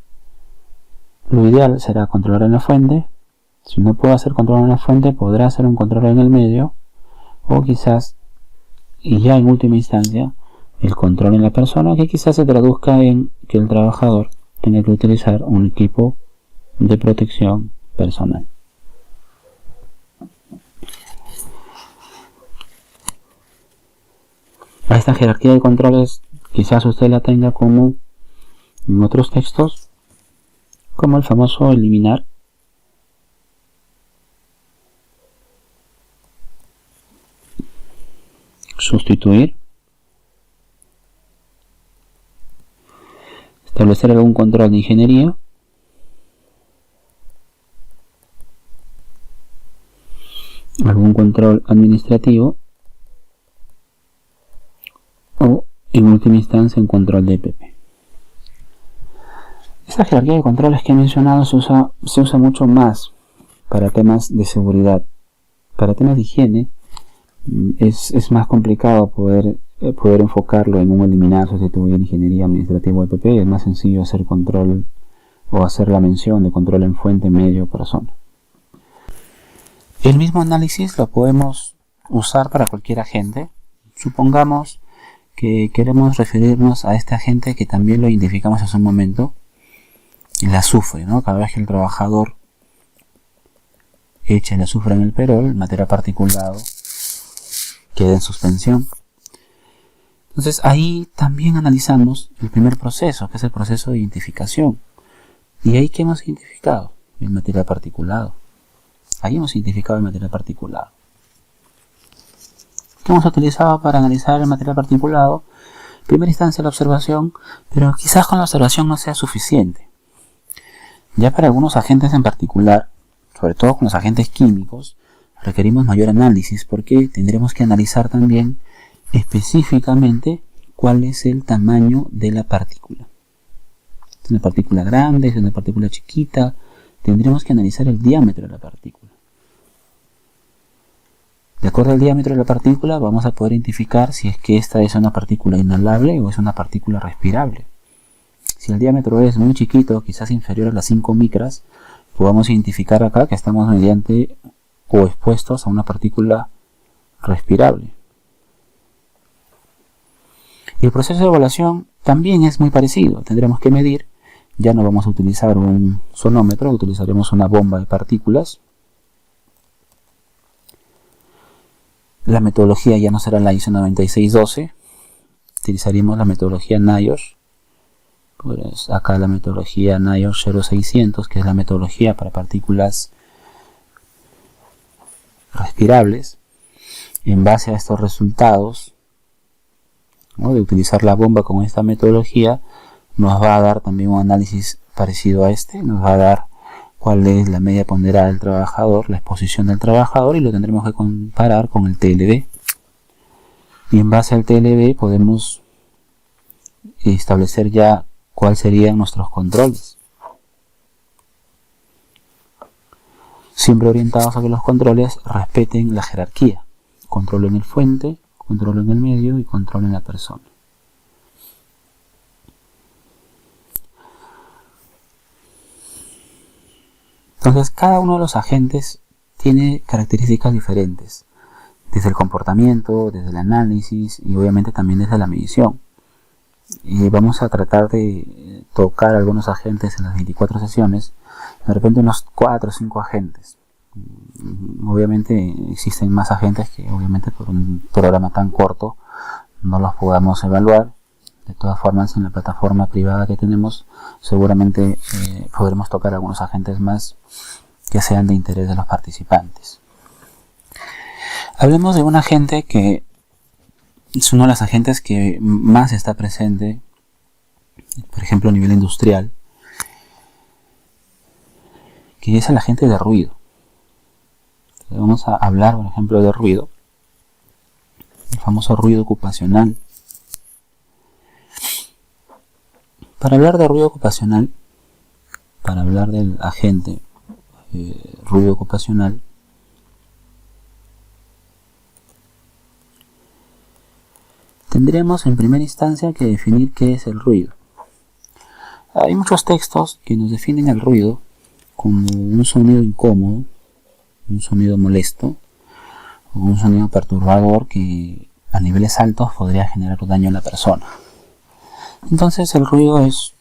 Lo ideal será controlar en la fuente. Si no puedo hacer control en la fuente, podrá hacer un control en el medio, o quizás, y ya en última instancia, el control en la persona, que quizás se traduzca en que el trabajador tenga que utilizar un equipo de protección personal. A esta jerarquía de controles quizás usted la tenga como en otros textos, como el famoso eliminar, sustituir, establecer algún control de ingeniería, algún control administrativo, o en última instancia un control de EPP. Esta jerarquía de controles que he mencionado se usa mucho más para temas de seguridad. Para temas de higiene es más complicado poder enfocarlo en un eliminar, sustituir, ingeniería, administrativo, EPP. Es más sencillo hacer control o hacer la mención de control en fuente, medio, persona. El mismo análisis lo podemos usar para cualquier agente. Supongamos que queremos referirnos a este agente que también lo identificamos hace un momento, el azufre, ¿no? Cada vez que el trabajador echa el azufre en el perol, el material particulado queda en suspensión. Entonces ahí también analizamos el primer proceso, que es el proceso de identificación. ¿Y ahí qué hemos identificado? El material particulado. Ahí hemos identificado el material particulado. ¿Qué hemos utilizado para analizar el material particulado? En primera instancia la observación, pero quizás con la observación no sea suficiente. Ya para algunos agentes en particular, sobre todo con los agentes químicos, requerimos mayor análisis porque tendremos que analizar también específicamente cuál es el tamaño de la partícula. ¿Es una partícula grande? ¿Es una partícula chiquita? Tendremos que analizar el diámetro de la partícula. De acuerdo al diámetro de la partícula vamos a poder identificar si es que esta es una partícula inhalable o es una partícula respirable. Si el diámetro es muy chiquito, quizás inferior a las 5 micras, podemos identificar acá que estamos mediante o expuestos a una partícula respirable. Y el proceso de evaluación también es muy parecido. Tendremos que medir, ya no vamos a utilizar un sonómetro, utilizaremos una bomba de partículas. La metodología ya no será la ISO 9612. utilizaríamos la metodología NIOSH. Pues acá la metodología NIOSH 0600, que es la metodología para partículas respirables. En base a estos resultados, ¿no?, de utilizar la bomba con esta metodología, nos va a dar también un análisis parecido a este. Nos va a dar cuál es la media ponderada del trabajador, la exposición del trabajador, y lo tendremos que comparar con el TLB. Y en base al TLB podemos establecer ya cuáles serían nuestros controles, siempre orientados a que los controles respeten la jerarquía: control en el fuente, control en el medio y control en la persona. Entonces, cada uno de los agentes tiene características diferentes, desde el comportamiento, desde el análisis y obviamente también desde la medición. Vamos a tratar de tocar algunos agentes en las 24 sesiones, de repente unos 4 o 5 agentes. Obviamente existen más agentes que obviamente por un programa tan corto no los podamos evaluar. De todas formas, en la plataforma privada que tenemos seguramente podremos tocar algunos agentes más que sean de interés de los participantes. Hablemos de un agente que es uno de los agentes que más está presente, por ejemplo a nivel industrial, que es el agente de ruido. Vamos a hablar, por ejemplo, de ruido, el famoso ruido ocupacional. Para hablar de ruido ocupacional, para hablar del agente ruido ocupacional, tendríamos en primera instancia que definir qué es el ruido. Hay muchos textos que nos definen el ruido como un sonido incómodo, un sonido molesto o un sonido perturbador que a niveles altos podría generar daño a la persona. Entonces el ruido es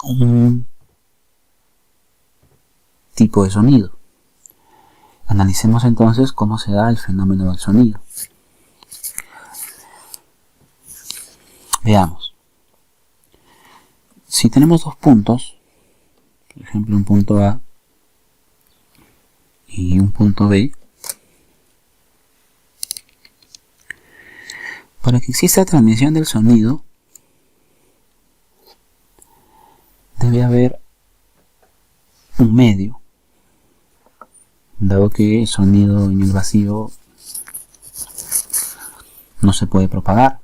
un tipo de sonido. Analicemos entonces cómo se da el fenómeno del sonido. Veamos. Si tenemos dos puntos, por ejemplo un punto A y un punto B, para que exista transmisión del sonido debe haber un medio, dado que el sonido en el vacío no se puede propagar.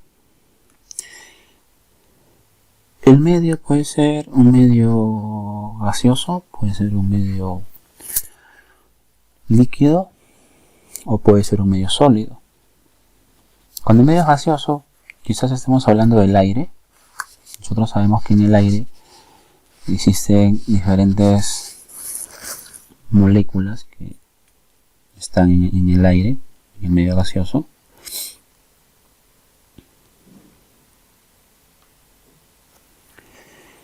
El medio puede ser un medio gaseoso, puede ser un medio líquido o puede ser un medio sólido. Cuando el medio es gaseoso, quizás estemos hablando del aire. Nosotros sabemos que en el aire existen diferentes moléculas que están en el aire, en el medio gaseoso.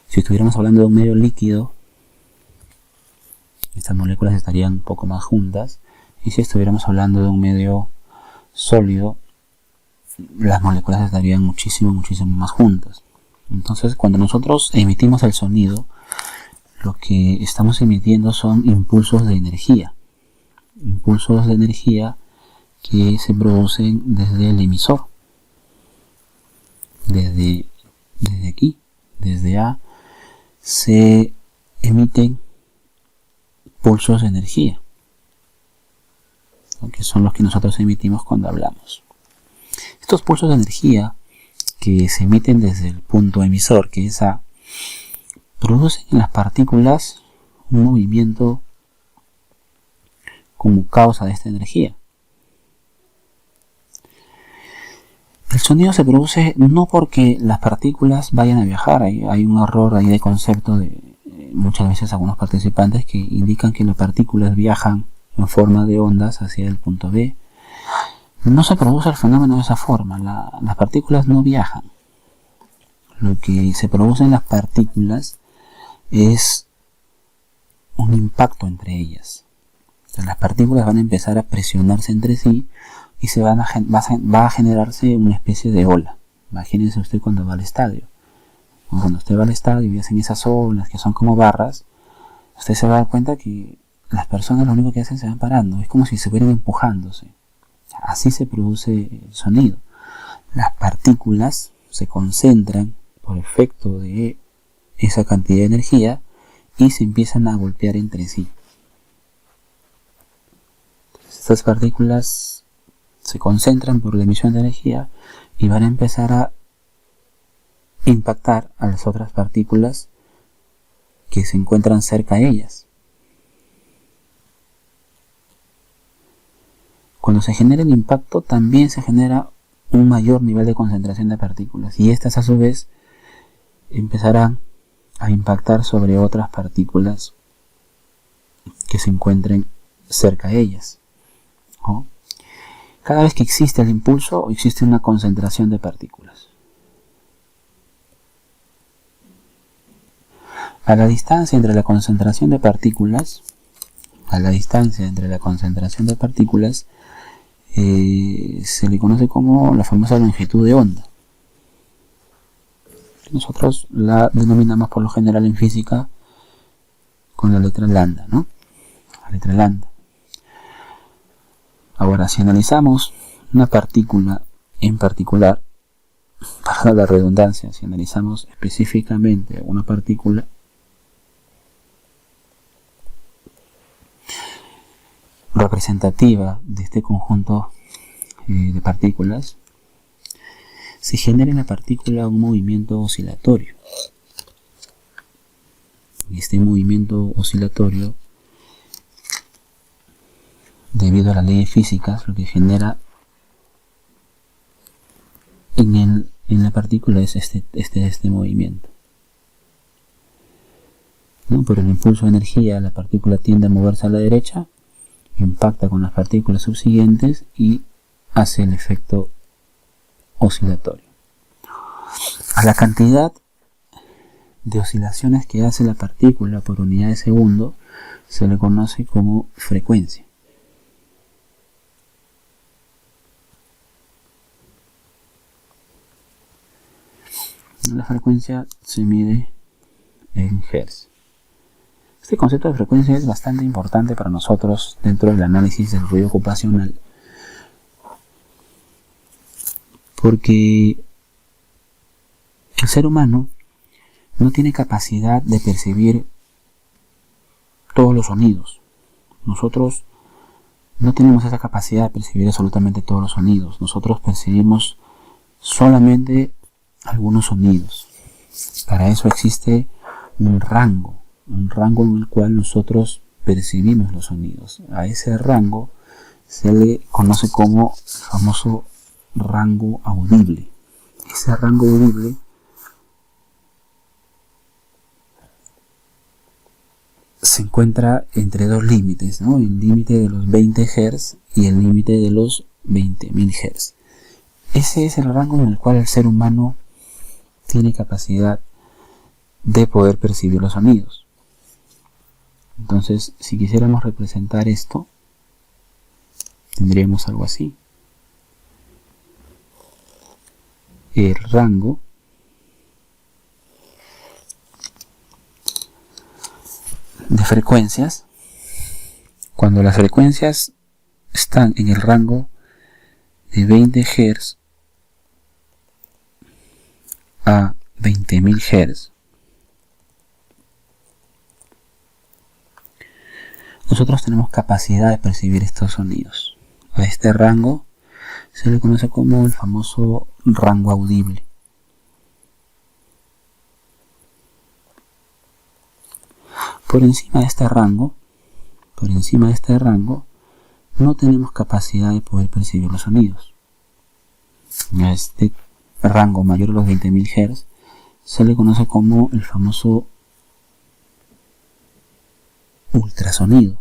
Si estuviéramos hablando de un medio líquido, estas moléculas estarían un poco más juntas, y si estuviéramos hablando de un medio sólido, las moléculas estarían muchísimo más juntas. Entonces, cuando nosotros emitimos el sonido, lo que estamos emitiendo son impulsos de energía que se producen desde el emisor, desde aquí, desde A, se emiten pulsos de energía, que son los que nosotros emitimos cuando hablamos. Estos pulsos de energía que se emiten desde el punto emisor, que es A, producen en las partículas un movimiento como causa de esta energía. El sonido se produce no porque las partículas vayan a viajar. Hay un error ahí de concepto de muchas veces algunos participantes que indican que las partículas viajan en forma de ondas hacia el punto B. No se produce el fenómeno de esa forma. Las partículas no viajan. Lo que se produce en las partículas es un impacto entre ellas. O sea, las partículas van a empezar a presionarse entre sí y va a generarse una especie de ola, Imagínense usted cuando va al estadio. Cuando usted va al estadio y hacen esas olas que son como barras, usted se va a dar cuenta que las personas lo único que hacen se van parando. Es como si se fueran empujándose. Así se produce el sonido. Las partículas se concentran por efecto de esa cantidad de energía y se empiezan a golpear entre sí. Estas partículas se concentran por la emisión de energía y van a empezar a impactar a las otras partículas que se encuentran cerca de ellas. Cuando se genera el impacto, también se genera un mayor nivel de concentración de partículas, y estas a su vez empezarán a impactar sobre otras partículas que se encuentren cerca de ellas. ¿No? Cada vez que existe el impulso, existe una concentración de partículas. A la distancia entre la concentración de partículas, se le conoce como la famosa longitud de onda. Nosotros la denominamos por lo general en física con la letra lambda, ¿no? La letra lambda. Ahora, si analizamos una partícula en particular, para la redundancia, si analizamos específicamente una partícula, representativa de este conjunto de partículas, se genera en la partícula un movimiento oscilatorio. Y este movimiento oscilatorio, debido a las leyes físicas, lo que genera en la partícula es este movimiento. ¿No? Por el impulso de energía, la partícula tiende a moverse a la derecha, impacta con las partículas subsiguientes y hace el efecto oscilatorio. A la cantidad de oscilaciones que hace la partícula por unidad de segundo se le conoce como frecuencia. La frecuencia se mide en Hz. Este concepto de frecuencia es bastante importante para nosotros dentro del análisis del ruido ocupacional, porque el ser humano no tiene capacidad de percibir todos los sonidos. Nosotros no tenemos esa capacidad de percibir absolutamente todos los sonidos. Nosotros percibimos solamente algunos sonidos. Para eso existe un rango en el cual nosotros percibimos los sonidos. A ese rango se le conoce como el famoso rango audible. Ese rango audible se encuentra entre dos límites, ¿no? El límite de los 20 Hz y el límite de los 20.000 Hz. Ese es el rango en el cual el ser humano tiene capacidad de poder percibir los sonidos. Entonces, si quisiéramos representar esto, tendríamos algo así. El rango de frecuencias, cuando las frecuencias están en el rango de 20 Hz a 20.000 Hz, nosotros tenemos capacidad de percibir estos sonidos. A este rango se le conoce como el famoso rango audible. Por encima de este rango, no tenemos capacidad de poder percibir los sonidos. A este rango mayor a los 20.000 Hz se le conoce como el famoso ultrasonido.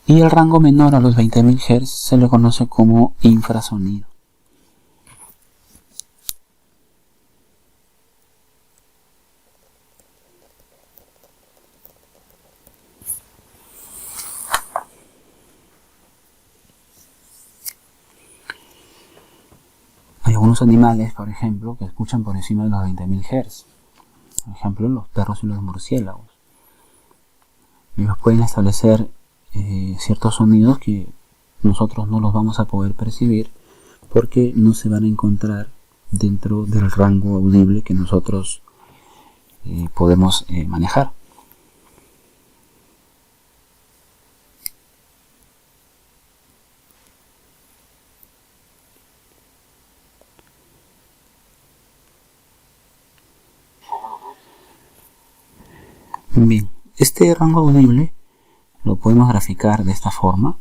Y el rango menor a los 20.000 Hz se le conoce como infrasonido. Hay algunos animales, por ejemplo, que escuchan por encima de los 20.000 Hz. Por ejemplo, los perros y los murciélagos. Ellos pueden establecer ciertos sonidos que nosotros no los vamos a poder percibir porque no se van a encontrar dentro del rango audible que nosotros podemos manejar. Bien, este rango audible lo podemos graficar de esta forma.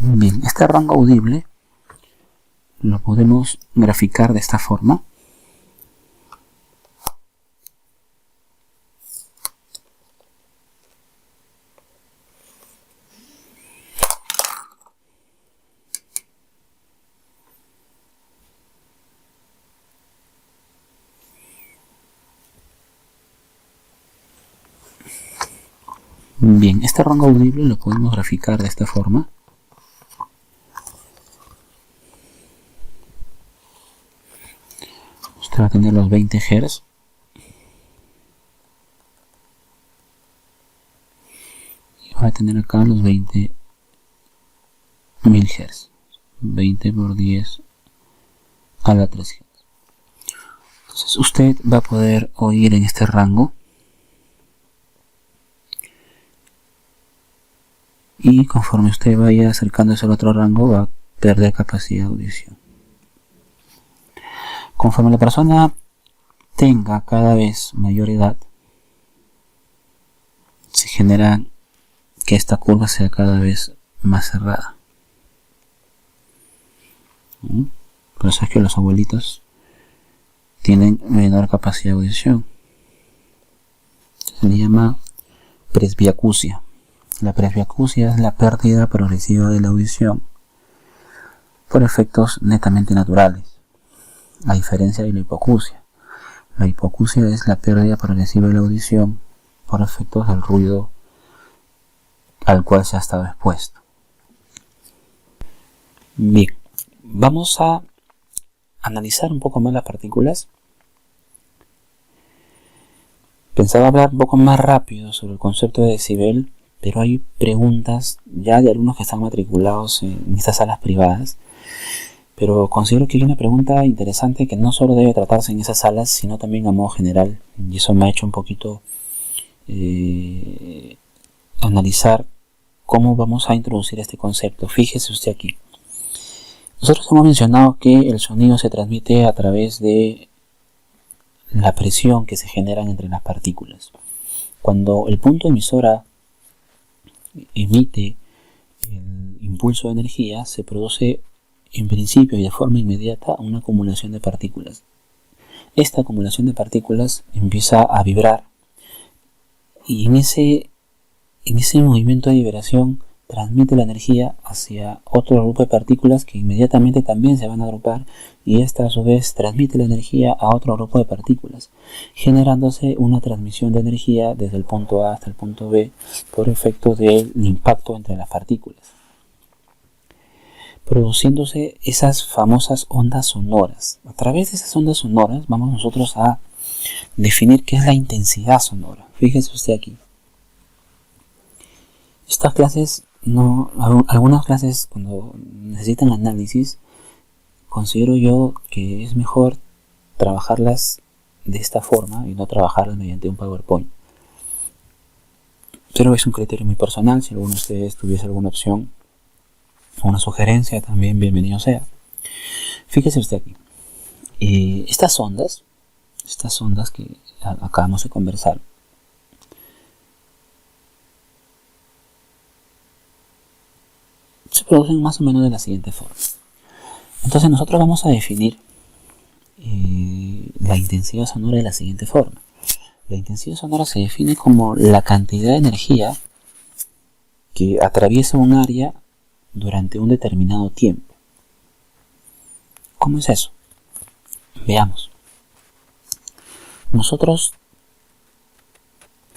Bien, este rango audible lo podemos graficar de esta forma. Bien, este rango audible lo podemos graficar de esta forma. Usted va a tener los 20 Hz. Y va a tener acá los 20.000 Hz. 20 por 10 a la 3 Hz. Entonces usted va a poder oír en este rango. Y conforme usted vaya acercándose al otro rango va a perder capacidad de audición. Conforme la persona tenga cada vez mayor edad, se genera que esta curva sea cada vez más cerrada. Por eso es que los abuelitos tienen menor capacidad de audición. Se le llama presbiacusia. La presbiacusia es la pérdida progresiva de la audición por efectos netamente naturales, a diferencia de la hipoacusia. La hipoacusia es la pérdida progresiva de la audición por efectos del ruido al cual se ha estado expuesto. Bien, vamos a analizar un poco más las partículas. Pensaba hablar un poco más rápido sobre el concepto de decibel, pero hay preguntas ya de alumnos que están matriculados en estas salas privadas. Pero considero que hay una pregunta interesante que no solo debe tratarse en esas salas, sino también a modo general. Y eso me ha hecho un poquito analizar cómo vamos a introducir este concepto. Fíjese usted aquí. Nosotros hemos mencionado que el sonido se transmite a través de la presión que se genera entre las partículas. Cuando el punto emisora emite el impulso de energía, se produce en principio y de forma inmediata una acumulación de partículas. Esta acumulación de partículas empieza a vibrar y en ese movimiento de vibración transmite la energía hacia otro grupo de partículas que inmediatamente también se van a agrupar, y esta a su vez transmite la energía a otro grupo de partículas, generándose una transmisión de energía desde el punto A hasta el punto B por efecto del impacto entre las partículas, produciéndose esas famosas ondas sonoras. A través de esas ondas sonoras vamos nosotros a definir qué es la intensidad sonora. Fíjese usted aquí. Estas clases, algunas clases cuando necesitan análisis, considero yo que es mejor trabajarlas de esta forma y no trabajarlas mediante un PowerPoint. Pero es un criterio muy personal. Si alguno de ustedes tuviese alguna opción o una sugerencia, también bienvenido sea. Fíjese usted aquí. Estas ondas que acabamos de conversar, se producen más o menos de la siguiente forma. Entonces nosotros vamos a definir la intensidad sonora de la siguiente forma. La intensidad sonora se define como la cantidad de energía que atraviesa un área durante un determinado tiempo. ¿Cómo es eso? Veamos. Nosotros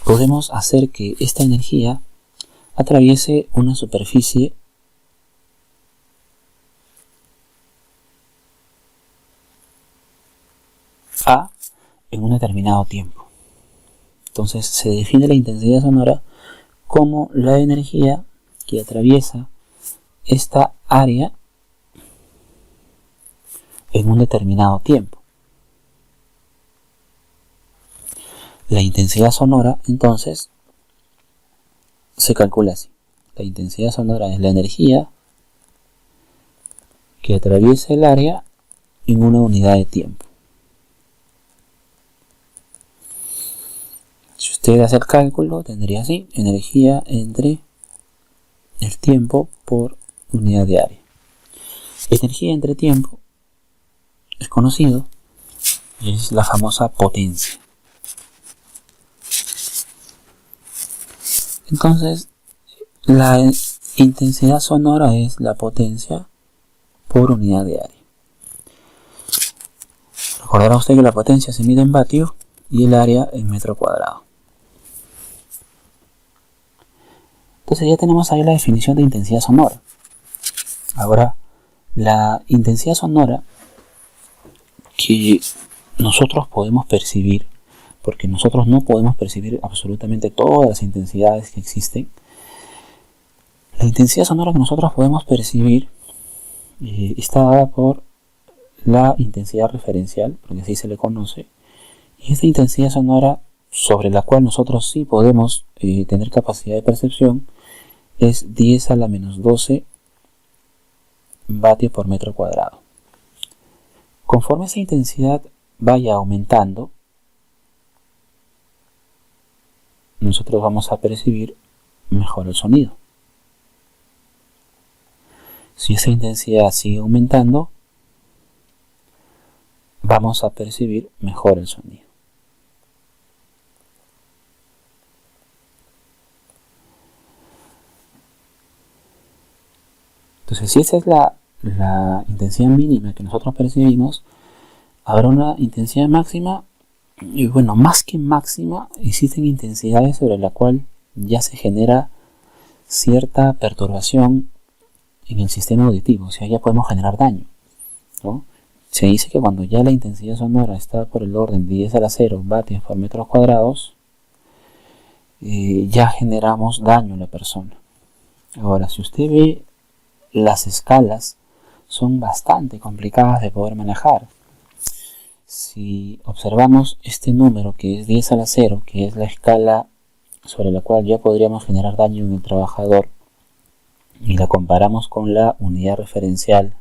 podemos hacer que esta energía atraviese una superficie A en un determinado tiempo. Entonces se define la intensidad sonora como la energía que atraviesa esta área en un determinado tiempo. La intensidad sonora, entonces, se calcula así. La intensidad sonora es la energía que atraviesa el área en una unidad de tiempo. Si usted hace el cálculo, tendría así: energía entre el tiempo por unidad de área. Energía entre tiempo es conocido y es la famosa potencia. Entonces, la intensidad sonora es la potencia por unidad de área. Recordará usted que la potencia se mide en vatios y el área en metro cuadrado. Entonces ya tenemos ahí la definición de intensidad sonora. Ahora, la intensidad sonora que nosotros podemos percibir, porque nosotros no podemos percibir absolutamente todas las intensidades que existen, la intensidad sonora que nosotros podemos percibir está dada por la intensidad referencial, porque así se le conoce, y esta intensidad sonora sobre la cual nosotros sí podemos tener capacidad de percepción es 10 a la menos 12 vatios por metro cuadrado. Conforme esa intensidad vaya aumentando, nosotros vamos a percibir mejor el sonido. Si esa intensidad sigue aumentando, vamos a percibir mejor el sonido. Entonces, si esa es la intensidad mínima que nosotros percibimos, habrá una intensidad máxima, y bueno, más que máxima, existen intensidades sobre la cual ya se genera cierta perturbación en el sistema auditivo, o sea, ya podemos generar daño, ¿no? Se dice que cuando ya la intensidad sonora está por el orden de 10 a la 0 vatios por metros cuadrados, ya generamos daño en la persona. Ahora, si usted ve, las escalas son bastante complicadas de poder manejar. Si observamos este número que es 10 a la 0, que es la escala sobre la cual ya podríamos generar daño en el trabajador, y la comparamos con la unidad referencial,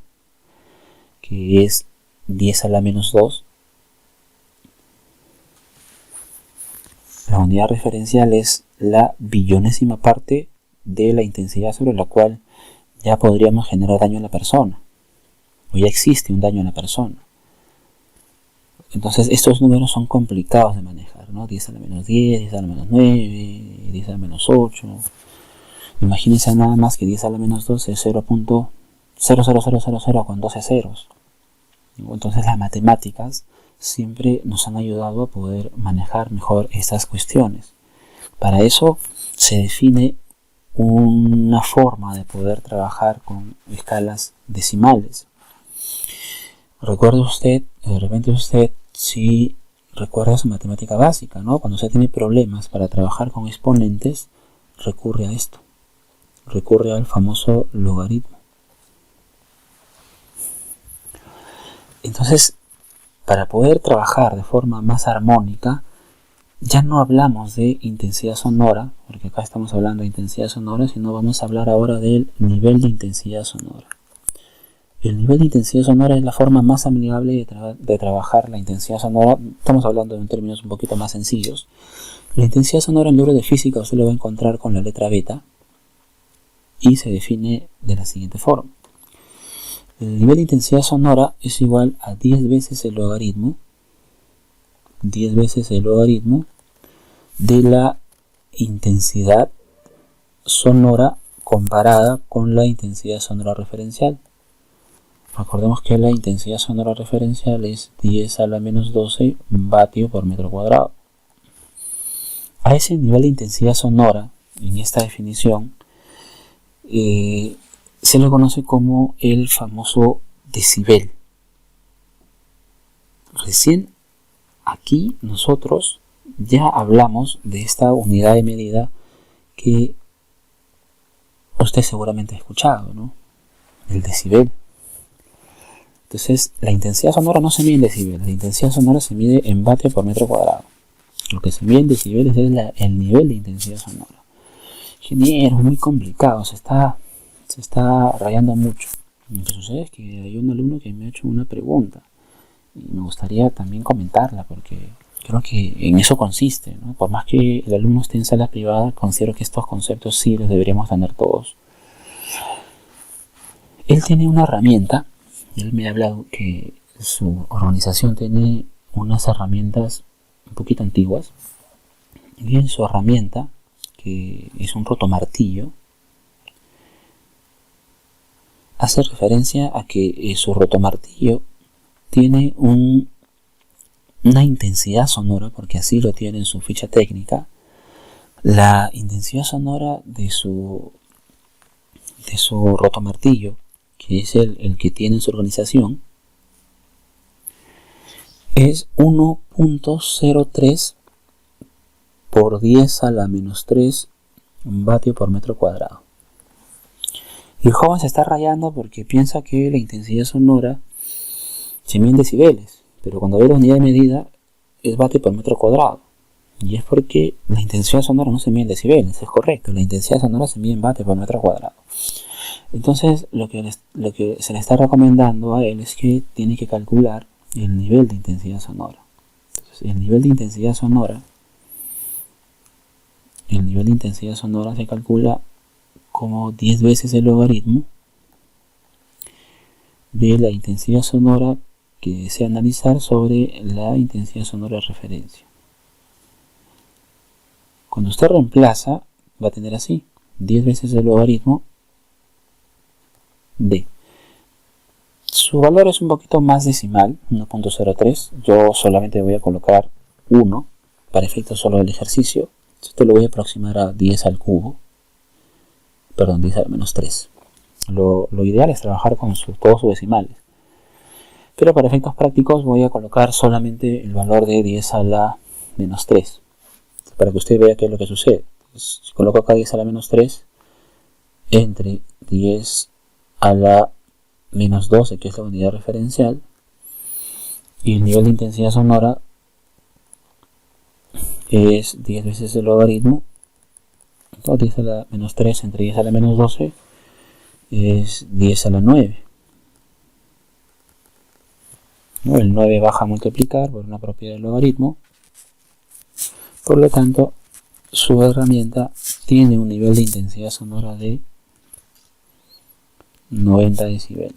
que es 10 a la menos 2, la unidad referencial es la billonésima parte de la intensidad sobre la cual ya podríamos generar daño a la persona, o ya existe un daño a la persona. Entonces estos números son complicados de manejar, ¿no? 10 a la menos 10, 10 a la menos 9, 10 a la menos 8. Imagínense nada más que 10 a la menos 12 es 0.00000 con 12 ceros. Entonces las matemáticas siempre nos han ayudado a poder manejar mejor estas cuestiones. Para eso se define una forma de poder trabajar con escalas decimales. Recuerde usted, de repente usted sí recuerda su matemática básica, ¿no? Cuando usted tiene problemas para trabajar con exponentes, recurre a esto, recurre al famoso logaritmo. Entonces, para poder trabajar de forma más armónica, ya no hablamos de intensidad sonora, porque acá estamos hablando de intensidad sonora, sino vamos a hablar ahora del nivel de intensidad sonora. El nivel de intensidad sonora es la forma más amigable de trabajar la intensidad sonora. Estamos hablando en términos un poquito más sencillos. La intensidad sonora en el libro de física usted lo va a encontrar con la letra beta y se define de la siguiente forma. El nivel de intensidad sonora es igual a 10 veces el logaritmo de la intensidad sonora comparada con la intensidad sonora referencial. Recordemos que la intensidad sonora referencial es 10 a la menos 12 vatios por metro cuadrado. A ese nivel de intensidad sonora, en esta definición, se le conoce como el famoso decibel. Recién aquí nosotros ya hablamos de esta unidad de medida que usted seguramente ha escuchado, ¿no? El decibel. Entonces, la intensidad sonora no se mide en decibeles, la intensidad sonora se mide en vatios por metro cuadrado. Lo que se mide en decibeles es el nivel de intensidad sonora. Ingeniero, es muy complicado, se está rayando mucho. Lo que sucede es que hay un alumno que me ha hecho una pregunta y me gustaría también comentarla porque creo que en eso consiste, ¿no? Por más que el alumno esté en sala privada, considero que estos conceptos sí los deberíamos tener todos. Él tiene una herramienta. Él me ha hablado que su organización tiene unas herramientas un poquito antiguas. Y en su herramienta, que es un rotomartillo, hace referencia a que su rotomartillo tiene una intensidad sonora, porque así lo tiene en su ficha técnica. La intensidad sonora de su rotomartillo, que es el que tiene en su organización, es 1.03 por 10 a la menos 3 vatios por metro cuadrado. Y el joven se está rayando porque piensa que la intensidad sonora se mide en decibeles, pero cuando ve la unidad de medida es vatios por metro cuadrado. Y es porque la intensidad sonora no se mide en decibeles, es correcto, la intensidad sonora se mide en vatios por metro cuadrado. Entonces, lo que se le está recomendando a él es que tiene que calcular el nivel de intensidad sonora. Entonces, el nivel de intensidad sonora se calcula como 10 veces el logaritmo de la intensidad sonora que desea analizar sobre la intensidad sonora de referencia. Cuando usted reemplaza, va a tener así: 10 veces el logaritmo de. Su valor es un poquito más decimal, 1.03. Yo solamente voy a colocar 1 para efectos solo del ejercicio. Esto lo voy a aproximar a 10 al cubo. Perdón, 10 al menos 3. Lo ideal es trabajar con todos sus decimales. Pero para efectos prácticos voy a colocar solamente el valor de 10 a la menos 3. Para que usted vea qué es lo que sucede. Entonces, si coloco acá 10 a la menos 3, entre 10 a la menos 12, que es la unidad referencial, y el nivel de intensidad sonora es 10 veces el logaritmo. 10 a la menos 3 entre 10 a la menos 12 es 10 a la 9. ¿No? El 9 baja a multiplicar por una propiedad del logaritmo. Por lo tanto, su herramienta tiene un nivel de intensidad sonora de 90 decibeles.